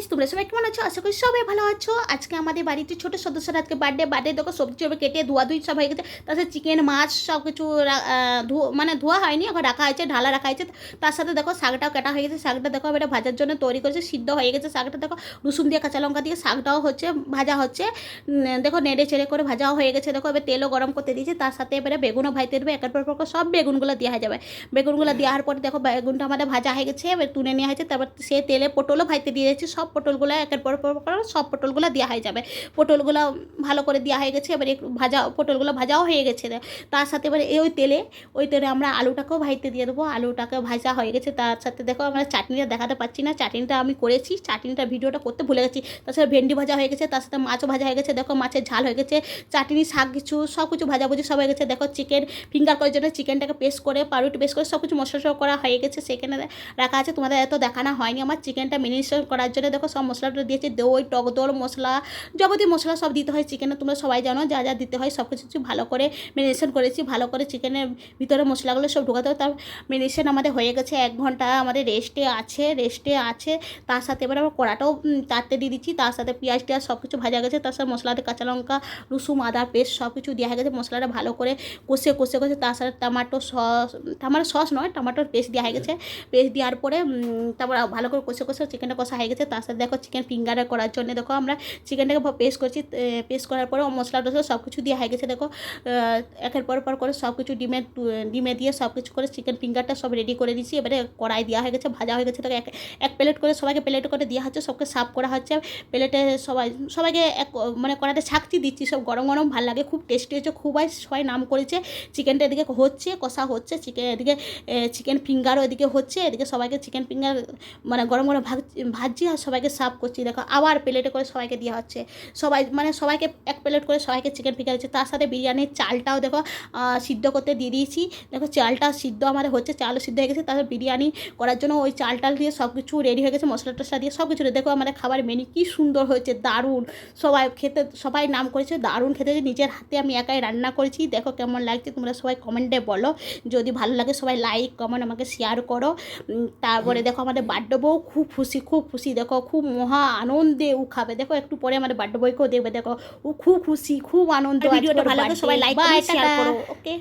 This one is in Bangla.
গাইস, তোমরা সবাই কেমন আছো? আশা করি সবাই ভালো আছো। আজকে আমাদের বাড়িতে ছোট সদস্যরা আজকে বার্থডে দেখো, সবজি হবে কেটে ধোয়া সব হয়ে গেছে। তাছাড়া চিকেন মাছ সব কিছু মানে ধোয়া হয়নি, এখন রাখা হয়েছে, ঢালা রাখা হয়েছে। তার সাথে দেখো শাকটাও কাটা হয়ে গেছে। শাকটা দেখো এটা ভাজার জন্য তৈরি করেছে, সিদ্ধ হয়ে গেছে শাকটা। দেখো রসুন দিয়ে কাঁচা লঙ্কা দিয়ে শাকটাও হচ্ছে ভাজা হচ্ছে। দেখো নেড়ে চেড়ে করে ভাজাও হয়ে গেছে। দেখো এবার তেলও গরম করতে দিয়েছে। তার সাথে এবারে বেগুনও ভাজতে দেবে, একের পর সব বেগুনগুলো দেওয়া যাবে। বেগুনগুলো দেওয়ার পরে দেখো বেগুনটা আমাদের ভাজা হয়ে গেছে, এবার তুলে নেওয়া হয়েছে। তারপর সে তেলে পটলও ভাজতে দিয়ে দিয়েছে। সব পটলগুলো একের পর সব পটলগুলো দেওয়া হয়ে যাবে। পটলগুলো ভালো করে দেওয়া হয়ে গেছে, এবার ভাজা পটলগুলো ভাজাও হয়ে গেছে। তার সাথে এবার ওই তেলে আমরা আলুটাকেও ভাজতে দিয়ে দেবো। আলুটাকে ভাজা হয়ে গেছে। তার সাথে দেখো আমরা চাটনিটা দেখাতে পারছি না, চাটনিটা আমি করেছি, চাটনিটা ভিডিওটা করতে ভুলে গেছি। তাছাড়া ভেন্ডি ভাজা হয়ে গেছে, তার সাথে মাছও ভাজা হয়ে গেছে। দেখো মাছের ঝাল হয়ে গেছে, চাটনি শাক কিছু সব কিছু ভাজাভুজি সব হয়ে গেছে। দেখো চিকেন ফিঙ্গার করার জন্য চিকেনটাকে পেস্ট করে পাউরুটি পেস্ট করে সব কিছু মশলা করা হয়ে গেছে, সেখানে রাখা আছে। তোমাদের এত দেখানো হয়নি। আমার চিকেনটা ম্যারিনেশন করার জন্য দেখো সব মশলাটা দিয়েছি, দই টক দই মশলা যাবতীয় মশলা সব দিতে হয় চিকেনে, তোমরা সবাই জানো যা যা দিতে হয় সব কিছু ভালো করে ম্যারিনেশন করেছি। ভালো করে চিকেনের ভিতরে মশলাগুলো সব ঢোকাতে হয়। তার ম্যারিনেশন আমাদের হয়ে গেছে, 1 ঘন্টা আমাদের রেস্টে আছে। তার সাথে এবার আমরা কড়াটাও তাড়তে দিয়ে দিচ্ছি। তার সাথে পেঁয়াজ টিয়াজ সব কিছু ভাজা গেছে। তার সাথে মশলাতে কাঁচা লঙ্কা রসুন আদা পেস্ট সব কিছু দেওয়া হয়ে গেছে। মশলাটা ভালো করে কষে তার সাথে টমেটো সস নয়, টমেটোর পেস্ট দেওয়া হয়ে গেছে। পেস্ট দেওয়ার পরে তারপর ভালো করে কষে চিকেনটা কষা হয়ে গেছে। তার সাথে দেখো চিকেন ফিঙ্গারে করার জন্য দেখো আমরা চিকেনটাকে পেস্ট করছি। পেস্ট করার পরে মশলা টসলা সব কিছু দেওয়া হয়ে গেছে। দেখো একের পর করে সব কিছু ডিমে দিয়ে সব কিছু করে চিকেন ফিঙ্গারটা সব রেডি করে দিচ্ছি। এবারে কড়াই দেওয়া হয়ে গেছে, ভাজা হয়ে গেছে। দেখো এক প্লেট করে সবাইকে প্লেট করে দেওয়া হচ্ছে, সবকে সার্ভ করা হচ্ছে প্লেটে। সবাইকে মানে কড়াইতে ছাকচি দিচ্ছি, সব গরম গরম ভালো লাগে, খুব টেস্টি হচ্ছে, সবাই নাম করেছে। চিকেনটা এদিকে হচ্ছে, কষা হচ্ছে, এদিকে চিকেন ফিঙ্গারও এদিকে হচ্ছে, এদিকে সবাইকে চিকেন ফিঙ্গার মানে গরম গরম ভাজছি আর সবাইকে সার্ভ করছি। দেখো আবার প্লেটে করে সবাইকে দেওয়া হচ্ছে, সবাইকে এক প্লেট করে সবাইকে চিকেন ফিঙ্গার হচ্ছে। তার সাথে বিরিয়ানির চালটাও দেখো সিদ্ধ করতে দিয়ে দিয়েছি। দেখো চালটা সিদ্ধ আমাদের হচ্ছে, চালও সিদ্ধ হয়ে গেছে। তারপর বিরিয়ানি করার জন্য ওই চালটা দিয়ে সব কিছু রেডি হয়ে গেছে, মশলা টশলা দিয়ে সব কিছু। দেখো আমাদের খাবার মেনু কী সুন্দর হয়েছে, দারুণ। সবাই নাম করেছে, দারুণ খেতে। নিজের হাতে আমি একাই রান্না করেছি। দেখো কেমন লাগছে তোমরা সবাই কমেন্টে বলো। যদি ভালো লাগে সবাই লাইক কমেন্ট আমাকে শেয়ার করো। তারপরে দেখো আমাদের বার্থডে বউ খুব খুশি। দেখো খুব মহা আনন্দে ও খাবে। দেখো একটু পরে আমাদের বার্থডে বউকেও দেখবে। দেখো ও খুব খুশি, খুব আনন্দ। ভিডিওটা ভালো লাগে সবাই লাইক শেয়ার করো। ওকে।